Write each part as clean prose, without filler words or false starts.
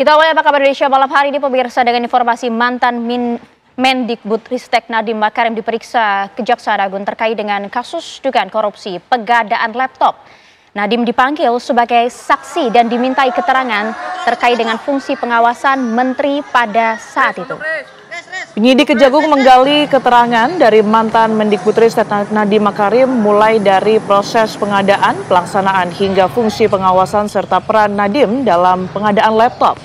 Kita awali apa kabar Indonesia malam hari ini pemirsa dengan informasi mantan Mendikbudristek Nadiem Makarim diperiksa Kejaksaan Agung terkait dengan kasus dugaan korupsi pengadaan laptop. Nadiem dipanggil sebagai saksi dan dimintai keterangan terkait dengan fungsi pengawasan menteri pada saat itu. Penyidik Kejagung menggali keterangan dari mantan Mendikbudristek Nadiem Makarim mulai dari proses pengadaan, pelaksanaan hingga fungsi pengawasan serta peran Nadiem dalam pengadaan laptop.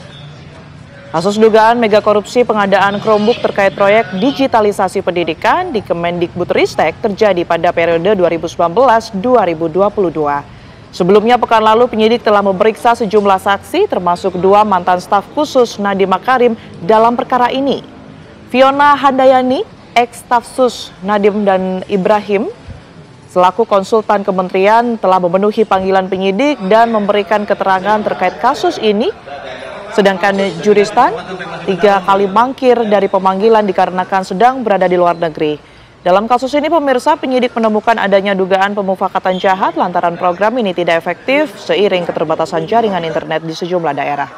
Kasus dugaan mega korupsi pengadaan Chromebook terkait proyek digitalisasi pendidikan di Kemendikbudristek terjadi pada periode 2019-2022. Sebelumnya pekan lalu penyidik telah memeriksa sejumlah saksi termasuk 2 mantan staf khusus Nadiem Makarim dalam perkara ini. Fiona Handayani, ex-staf sus Nadiem dan Ibrahim, selaku konsultan kementerian telah memenuhi panggilan penyidik dan memberikan keterangan terkait kasus ini. Sedangkan Juristan 3 kali mangkir dari pemanggilan dikarenakan sedang berada di luar negeri. Dalam kasus ini pemirsa, penyidik menemukan adanya dugaan pemufakatan jahat lantaran program ini tidak efektif seiring keterbatasan jaringan internet di sejumlah daerah.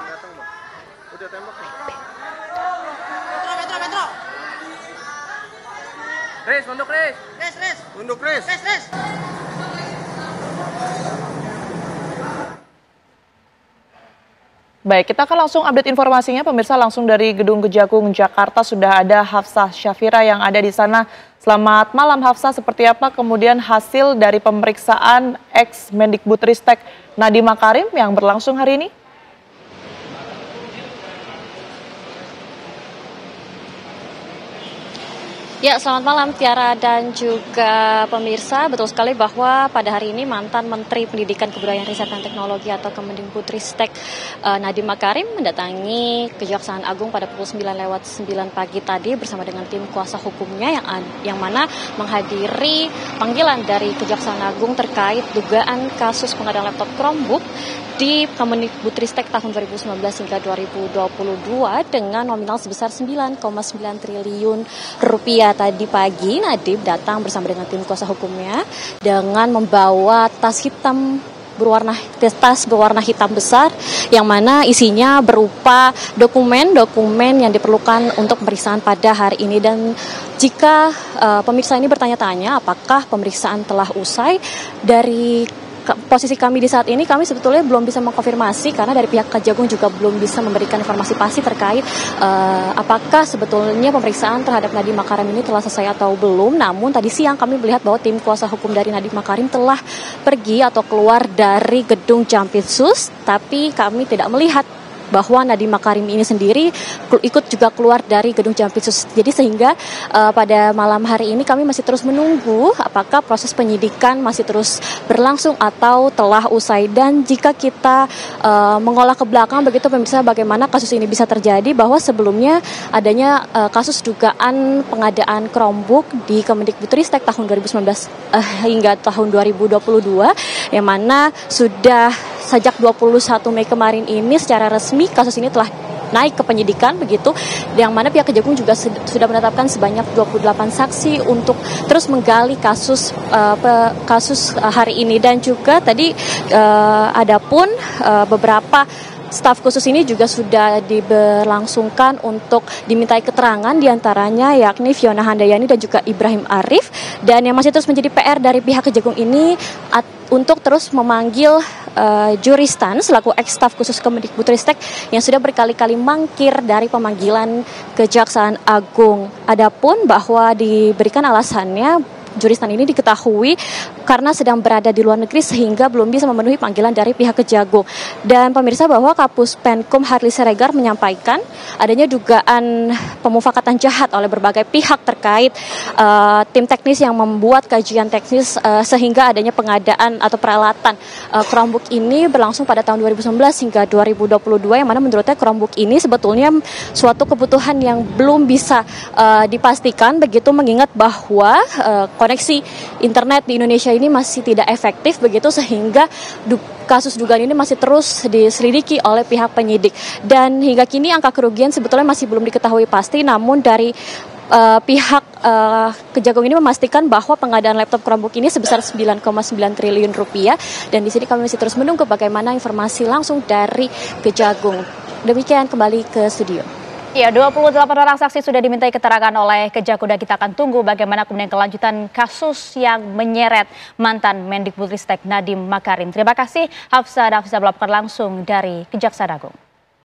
Tunduk, Res. Baik, kita akan langsung update informasinya pemirsa langsung dari Gedung Kejagung Jakarta. Sudah ada Hafsah Syafira yang ada di sana. Selamat malam Hafsah, seperti apa kemudian hasil dari pemeriksaan ex Mendikbudristek Nadiem Makarim yang berlangsung hari ini? Ya, selamat malam Tiara dan juga pemirsa. Betul sekali bahwa pada hari ini mantan Menteri Pendidikan Kebudayaan Riset dan Teknologi atau Kemendikbudristek Nadiem Makarim mendatangi Kejaksaan Agung pada pukul 9:09 pagi tadi bersama dengan tim kuasa hukumnya yang mana menghadiri panggilan dari Kejaksaan Agung terkait dugaan kasus pengadaan laptop Chromebook di Kemendikbudristek tahun 2019 hingga 2022 dengan nominal sebesar 9,9 triliun rupiah. Tadi pagi Nadiem datang bersama dengan tim kuasa hukumnya dengan membawa tas berwarna hitam besar yang mana isinya berupa dokumen yang diperlukan untuk pemeriksaan pada hari ini. Dan jika pemirsa ini bertanya-tanya apakah pemeriksaan telah usai, dari posisi kami di saat ini, kami sebetulnya belum bisa mengkonfirmasi karena dari pihak Kejagung juga belum bisa memberikan informasi pasti terkait apakah sebetulnya pemeriksaan terhadap Nadiem Makarim ini telah selesai atau belum. Namun tadi siang kami melihat bahwa tim kuasa hukum dari Nadiem Makarim telah pergi atau keluar dari gedung Jampitsus, tapi kami tidak melihat bahwa Nadiem Makarim ini sendiri ikut juga keluar dari gedung Jampitsus. Jadi sehingga pada malam hari ini kami masih terus menunggu apakah proses penyidikan masih terus berlangsung atau telah usai. Dan jika kita mengolah ke belakang begitu pemirsa bagaimana kasus ini bisa terjadi, bahwa sebelumnya adanya kasus dugaan pengadaan Chromebook di Kemendikbudristek tahun 2019 hingga tahun 2022 yang mana sudah sejak 21 Mei kemarin ini secara resmi kasus ini telah naik ke penyidikan begitu, yang mana pihak Kejagung juga sudah menetapkan sebanyak 28 saksi untuk terus menggali kasus hari ini. Dan juga tadi adapun beberapa staf khusus ini juga sudah diberlangsungkan untuk dimintai keterangan, diantaranya yakni Fiona Handayani dan juga Ibrahim Arif. Dan yang masih terus menjadi PR dari pihak Kejagung ini untuk terus memanggil Juristan selaku ex-staf khusus Kemendikbudristek yang sudah berkali-kali mangkir dari pemanggilan Kejaksaan Agung. Adapun bahwa diberikan alasannya Juristan ini diketahui karena sedang berada di luar negeri sehingga belum bisa memenuhi panggilan dari pihak Kejagung. Dan pemirsa bahwa Kapus Penkum Harli Siregar menyampaikan adanya dugaan pemufakatan jahat oleh berbagai pihak terkait tim teknis yang membuat kajian teknis sehingga adanya pengadaan atau peralatan Chromebook ini berlangsung pada tahun 2019 hingga 2022, yang mana menurutnya Chromebook ini sebetulnya suatu kebutuhan yang belum bisa dipastikan begitu, mengingat bahwa koneksi internet di Indonesia ini masih tidak efektif begitu, sehingga kasus dugaan ini masih terus diselidiki oleh pihak penyidik. Dan hingga kini angka kerugian sebetulnya masih belum diketahui pasti, namun dari pihak Kejagung ini memastikan bahwa pengadaan laptop Chromebook ini sebesar 9,9 triliun rupiah. Dan di sini kami masih terus menunggu bagaimana informasi langsung dari Kejagung. Demikian, kembali ke studio. Ya, 28 orang saksi sudah dimintai keterangan oleh Kejaksaan. Kita akan tunggu bagaimana kemudian kelanjutan kasus yang menyeret mantan Mendikbudristek Nadiem Makarim. Terima kasih Hafsa melaporkan langsung dari Kejaksaan Agung.